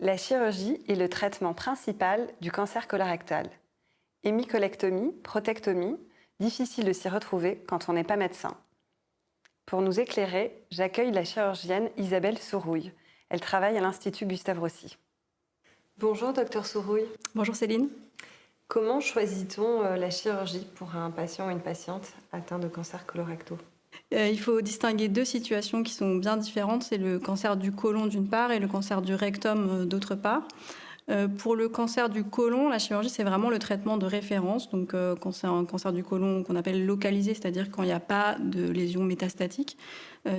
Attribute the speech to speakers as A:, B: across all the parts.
A: La chirurgie est le traitement principal du cancer colorectal. Hémicolectomie, protectomie, difficile de s'y retrouver quand on n'est pas médecin. Pour nous éclairer, j'accueille la chirurgienne Isabelle Sourouille. Elle travaille à l'Institut Gustave Roussy. Bonjour docteur Sourouille.
B: Bonjour Céline.
A: Comment choisit-on la chirurgie pour un patient ou une patiente atteint de cancer colorectal ?
B: Il faut distinguer deux situations qui sont bien différentes. C'est le cancer du côlon d'une part et le cancer du rectum d'autre part. Pour le cancer du côlon, la chirurgie, c'est vraiment le traitement de référence. Donc, quand c'est un cancer du côlon qu'on appelle localisé, c'est-à-dire quand il n'y a pas de lésion métastatique,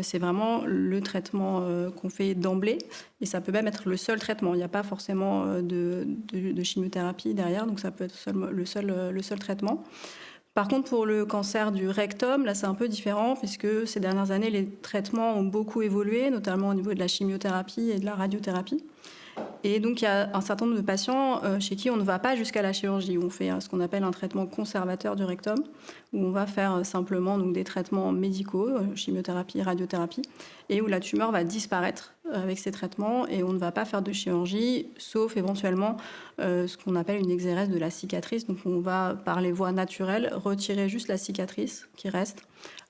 B: c'est vraiment le traitement qu'on fait d'emblée. Et ça peut même être le seul traitement. Il n'y a pas forcément de chimiothérapie derrière, donc ça peut être le seul traitement. Par contre, pour le cancer du rectum, là, c'est un peu différent puisque ces dernières années, les traitements ont beaucoup évolué, notamment au niveau de la chimiothérapie et de la radiothérapie. Et donc, il y a un certain nombre de patients chez qui on ne va pas jusqu'à la chirurgie, où on fait ce qu'on appelle un traitement conservateur du rectum, où on va faire simplement donc, des traitements médicaux, chimiothérapie, radiothérapie, et où la tumeur va disparaître avec ces traitements, et on ne va pas faire de chirurgie, sauf éventuellement ce qu'on appelle une exérèse de la cicatrice. Donc, on va, par les voies naturelles, retirer juste la cicatrice qui reste,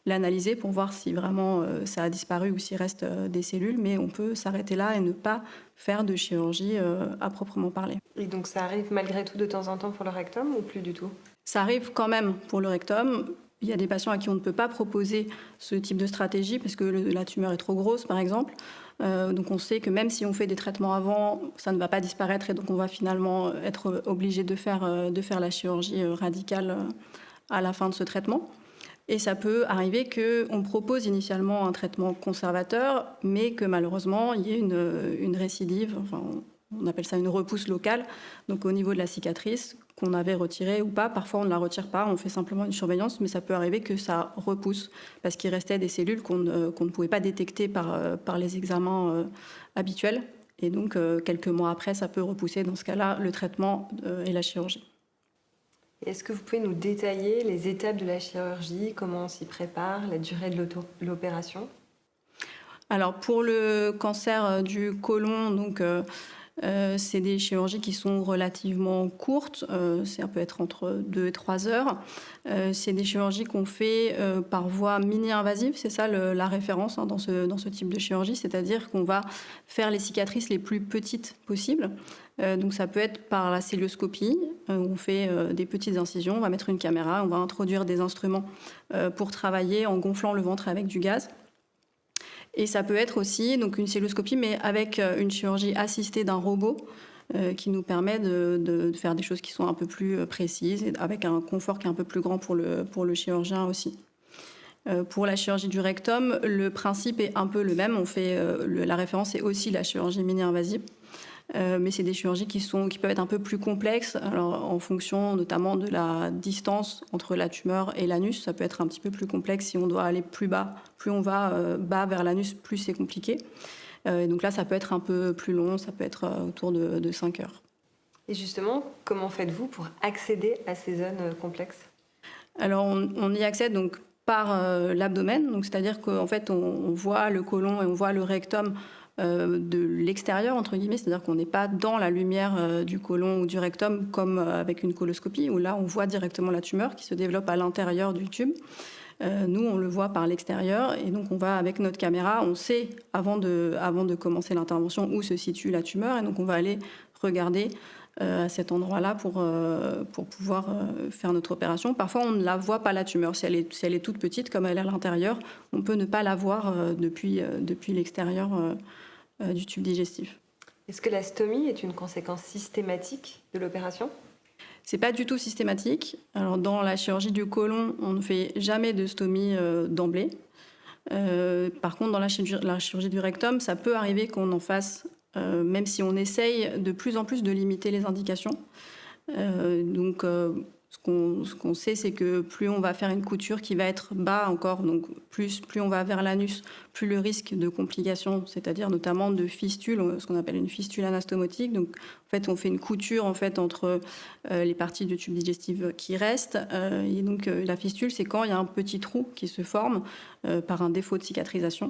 B: l'analyser pour voir si vraiment ça a disparu ou s'il reste des cellules, mais on peut s'arrêter là et ne pas faire de chirurgie à proprement parler.
A: Et donc ça arrive malgré tout de temps en temps pour le rectum ou plus du tout ?
B: Ça arrive quand même pour le rectum. Il y a des patients à qui on ne peut pas proposer ce type de stratégie parce que la tumeur est trop grosse, par exemple. Donc on sait que même si on fait des traitements avant, ça ne va pas disparaître et donc on va finalement être obligé de faire la chirurgie radicale à la fin de ce traitement. Et ça peut arriver qu'on propose initialement un traitement conservateur, mais que malheureusement, il y ait une récidive, enfin, on appelle ça une repousse locale, donc au niveau de la cicatrice, qu'on avait retirée ou pas. Parfois, on ne la retire pas, on fait simplement une surveillance, mais ça peut arriver que ça repousse, parce qu'il restait des cellules qu'on ne pouvait pas détecter par les examens habituels. Et donc, quelques mois après, ça peut repousser. Dans ce cas-là, le traitement et la chirurgie.
A: Est-ce que vous pouvez nous détailler les étapes de la chirurgie, comment on s'y prépare, la durée de l'opération ?
B: Alors pour le cancer du côlon, donc c'est des chirurgies qui sont relativement courtes, ça peut être entre 2 et 3 heures. C'est des chirurgies qu'on fait par voie mini-invasive, c'est ça la référence dans ce type de chirurgie, c'est-à-dire qu'on va faire les cicatrices les plus petites possibles. Donc ça peut être par la célioscopie, on fait des petites incisions, on va mettre une caméra, on va introduire des instruments pour travailler en gonflant le ventre avec du gaz. Et ça peut être aussi donc une célioscopie, mais avec une chirurgie assistée d'un robot qui nous permet de faire des choses qui sont un peu plus précises, et avec un confort qui est un peu plus grand pour le chirurgien aussi. Pour la chirurgie du rectum, le principe est un peu le même. On fait la référence est aussi la chirurgie mini-invasive. Mais c'est des chirurgies qui peuvent être un peu plus complexes, alors, en fonction notamment de la distance entre la tumeur et l'anus. Ça peut être un petit peu plus complexe si on doit aller plus bas. Plus on va bas vers l'anus, plus c'est compliqué. Donc là, ça peut être un peu plus long, ça peut être autour de 5 heures.
A: Et justement, comment faites-vous pour accéder à ces zones complexes ?
B: Alors, on y accède donc par l'abdomen, donc c'est-à-dire qu'en fait, on voit le côlon et on voit le rectum de l'extérieur, entre guillemets, c'est-à-dire qu'on n'est pas dans la lumière du côlon ou du rectum comme avec une coloscopie, où là, on voit directement la tumeur qui se développe à l'intérieur du tube. Nous, on le voit par l'extérieur, et donc on va avec notre caméra, on sait avant de commencer l'intervention où se situe la tumeur, et donc on va aller regarder à cet endroit-là pour pouvoir faire notre opération. Parfois, on ne la voit pas, la tumeur. Si elle est toute petite, comme elle est à l'intérieur, on peut ne pas la voir depuis l'extérieur du tube digestif.
A: Est-ce que la stomie est une conséquence systématique de l'opération ?
B: C'est pas du tout systématique. Alors, dans la chirurgie du côlon, on ne fait jamais de stomie d'emblée. Par contre, dans la chirurgie du rectum, ça peut arriver qu'on en fasse, même si on essaye de plus en plus de limiter les indications. Donc, ce qu'on sait, c'est que plus on va faire une couture qui va être bas encore, donc plus on va vers l'anus, plus le risque de complications, c'est-à-dire notamment de fistule, ce qu'on appelle une fistule anastomotique. Donc, en fait, on fait une couture en fait, entre les parties du tube digestif qui restent. Et donc, la fistule, c'est quand il y a un petit trou qui se forme par un défaut de cicatrisation.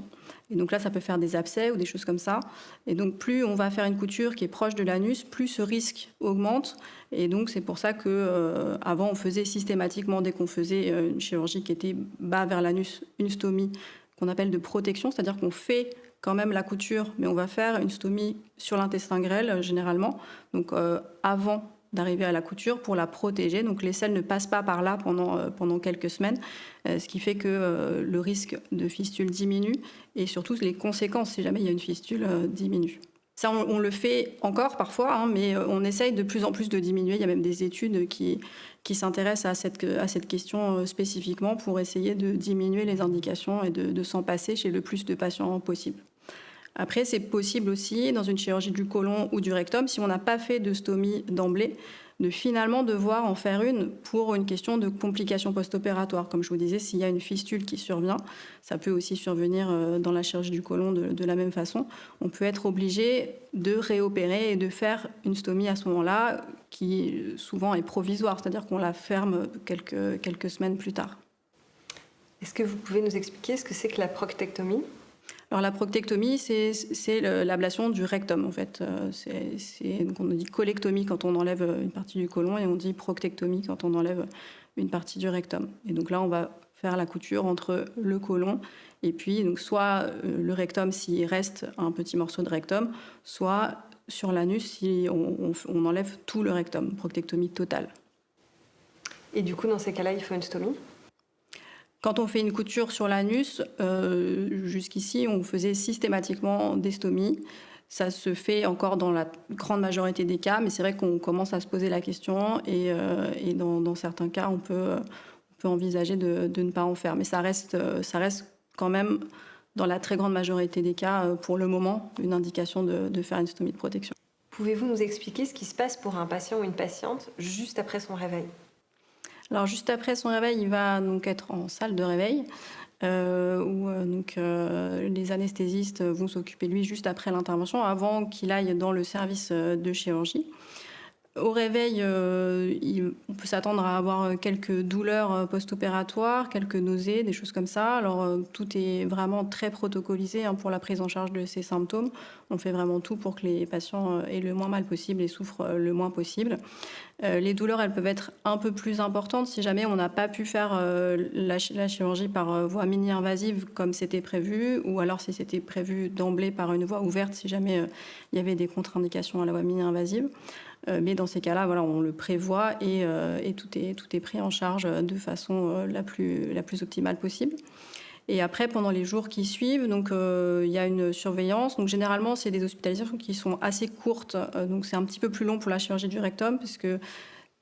B: Et donc là, ça peut faire des abcès ou des choses comme ça. Et donc, plus on va faire une couture qui est proche de l'anus, plus ce risque augmente. Et donc, c'est pour ça qu'avant, on faisait systématiquement, dès qu'on faisait une chirurgie qui était bas vers l'anus, une stomie qu'on appelle de protection, c'est-à-dire qu'on fait quand même la couture, mais on va faire une stomie sur l'intestin grêle, généralement, donc avant d'arriver à la couture pour la protéger. Donc les selles ne passent pas par là pendant quelques semaines, ce qui fait que le risque de fistule diminue et surtout les conséquences, si jamais il y a une fistule, diminuent. Ça, on le fait encore parfois, hein, mais on essaye de plus en plus de diminuer. Il y a même des études qui s'intéressent à cette question spécifiquement pour essayer de diminuer les indications et de s'en passer chez le plus de patients possible. Après, c'est possible aussi, dans une chirurgie du côlon ou du rectum, si on n'a pas fait de stomie d'emblée, de finalement devoir en faire une pour une question de complications post-opératoires. Comme je vous disais, s'il y a une fistule qui survient, ça peut aussi survenir dans la chirurgie du côlon de la même façon. On peut être obligé de réopérer et de faire une stomie à ce moment-là, qui souvent est provisoire, c'est-à-dire qu'on la ferme quelques semaines plus tard.
A: Est-ce que vous pouvez nous expliquer ce que c'est que la proctectomie ?
B: Alors la proctectomie, c'est l'ablation du rectum en fait. Donc on dit colectomie quand on enlève une partie du côlon et on dit proctectomie quand on enlève une partie du rectum. Et donc là, on va faire la couture entre le côlon et puis donc soit le rectum s'il reste un petit morceau de rectum, soit sur l'anus si on enlève tout le rectum, proctectomie totale.
A: Et du coup, dans ces cas-là, il faut une stomie ?
B: Quand on fait une couture sur l'anus, jusqu'ici, on faisait systématiquement des stomies. Ça se fait encore dans la grande majorité des cas, mais c'est vrai qu'on commence à se poser la question et dans certains cas, on peut envisager de ne pas en faire. Mais ça reste quand même, dans la très grande majorité des cas, pour le moment, une indication de faire une stomie de protection.
A: Pouvez-vous nous expliquer ce qui se passe pour un patient ou une patiente juste après son réveil ?
B: Alors juste après son réveil, il va donc être en salle de réveil où les anesthésistes vont s'occuper de lui juste après l'intervention, avant qu'il aille dans le service de chirurgie. Au réveil, on peut s'attendre à avoir quelques douleurs post-opératoires, quelques nausées, des choses comme ça. Alors, tout est vraiment très protocolisé pour la prise en charge de ces symptômes. On fait vraiment tout pour que les patients aient le moins mal possible et souffrent le moins possible. Les douleurs, elles peuvent être un peu plus importantes si jamais on n'a pas pu faire la chirurgie par voie mini-invasive comme c'était prévu, ou alors si c'était prévu d'emblée par une voie ouverte si jamais il y avait des contre-indications à la voie mini-invasive. Mais dans ces cas-là, voilà, on le prévoit et tout est pris en charge de façon la plus optimale possible. Et après, pendant les jours qui suivent, donc il y a une surveillance. Donc généralement, c'est des hospitalisations qui sont assez courtes. Donc c'est un petit peu plus long pour la chirurgie du rectum, parce que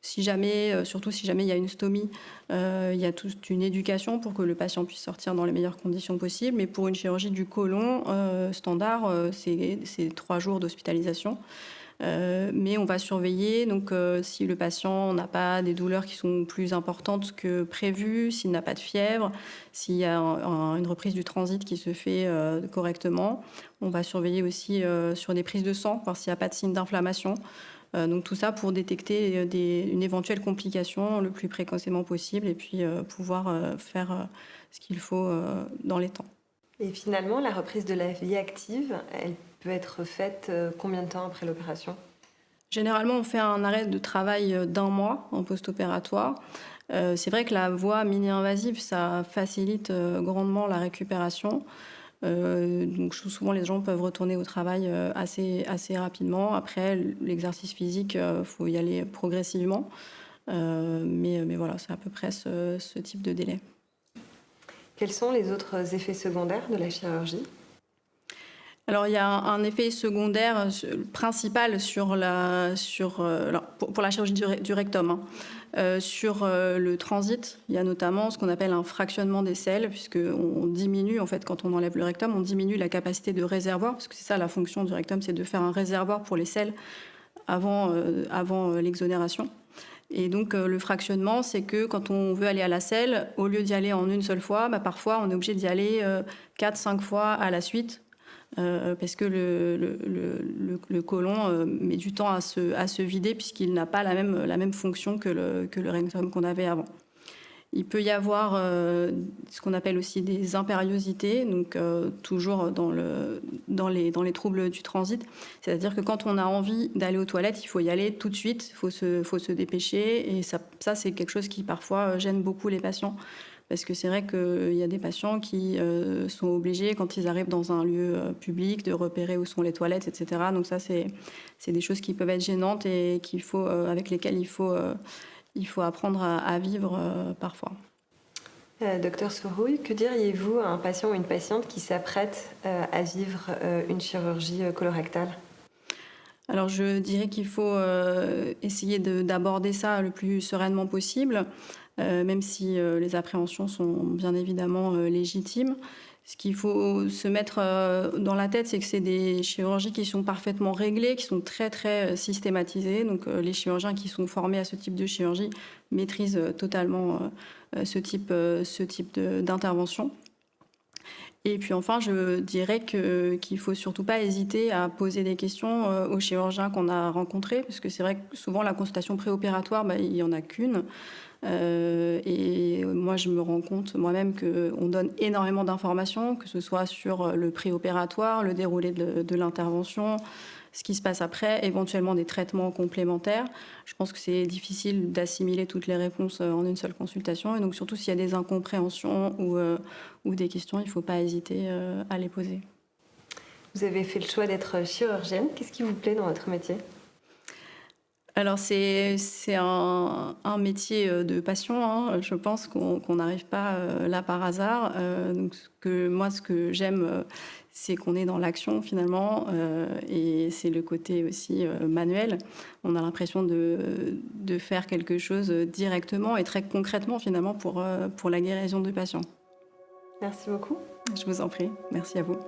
B: surtout si jamais il y a une stomie, il y a toute une éducation pour que le patient puisse sortir dans les meilleures conditions possibles. Mais pour une chirurgie du côlon standard, c'est 3 jours d'hospitalisation. Mais on va surveiller, donc si le patient n'a pas des douleurs qui sont plus importantes que prévues, s'il n'a pas de fièvre, s'il y a une reprise du transit qui se fait correctement. On va surveiller aussi sur des prises de sang, voir s'il n'y a pas de signe d'inflammation. Donc tout ça pour détecter une éventuelle complication le plus précocement possible et puis pouvoir faire ce qu'il faut dans les temps.
A: Et finalement, la reprise de la vie active, elle peut être faite combien de temps après l'opération ?
B: Généralement, on fait un arrêt de travail d'1 mois en post-opératoire. C'est vrai que la voie mini-invasive, ça facilite grandement la récupération. Donc souvent, les gens peuvent retourner au travail assez rapidement. Après, l'exercice physique, faut y aller progressivement. Mais voilà, c'est à peu près ce type de délai.
A: Quels sont les autres effets secondaires de la chirurgie ?
B: Alors, il y a un effet secondaire principal pour la chirurgie du rectum. Sur le transit, il y a notamment ce qu'on appelle un fractionnement des selles, puisqu'on diminue, en fait, quand on enlève le rectum, on diminue la capacité de réservoir, parce que c'est ça la fonction du rectum, c'est de faire un réservoir pour les selles avant l'exonération. Et donc, le fractionnement, c'est que quand on veut aller à la selle, au lieu d'y aller en une seule fois, parfois, on est obligé d'y aller 4-5 fois à la suite, parce que le côlon met du temps à se vider, puisqu'il n'a pas la même fonction que le rectum qu'on avait avant. Il peut y avoir ce qu'on appelle aussi des impériosités, donc toujours dans les troubles du transit. C'est-à-dire que quand on a envie d'aller aux toilettes, il faut y aller tout de suite, il faut se dépêcher. Et ça, c'est quelque chose qui parfois gêne beaucoup les patients. Parce que c'est vrai qu'il y a des patients qui sont obligés, quand ils arrivent dans un lieu public, de repérer où sont les toilettes, etc. Donc ça, c'est des choses qui peuvent être gênantes et avec lesquelles il faut apprendre à vivre parfois.
A: Docteur Sourouille, que diriez-vous à un patient ou une patiente qui s'apprête à vivre une chirurgie colorectale ?
B: Alors je dirais qu'il faut essayer d'aborder ça le plus sereinement possible, même si les appréhensions sont bien évidemment légitimes. Ce qu'il faut se mettre dans la tête, c'est que c'est des chirurgies qui sont parfaitement réglées, qui sont très très systématisées. Donc les chirurgiens qui sont formés à ce type de chirurgie maîtrisent totalement ce type d'intervention. Et puis enfin, je dirais qu'il ne faut surtout pas hésiter à poser des questions aux chirurgiens qu'on a rencontrés, parce que c'est vrai que souvent la consultation préopératoire, il n'y en a qu'une. Et moi, je me rends compte moi-même qu'on donne énormément d'informations, que ce soit sur le préopératoire, le déroulé de l'intervention, ce qui se passe après, éventuellement des traitements complémentaires. Je pense que c'est difficile d'assimiler toutes les réponses en une seule consultation. Et donc surtout, s'il y a des incompréhensions ou des questions, il ne faut pas hésiter à les poser.
A: Vous avez fait le choix d'être chirurgienne. Qu'est-ce qui vous plaît dans votre métier ?
B: Alors c'est un métier de passion, hein. Je pense qu'on n'arrive pas là par hasard. Donc ce que j'aime, c'est qu'on est dans l'action finalement, et c'est le côté aussi manuel. On a l'impression de faire quelque chose directement et très concrètement finalement pour la guérison du patient.
A: Merci beaucoup.
B: Je vous en prie, merci à vous.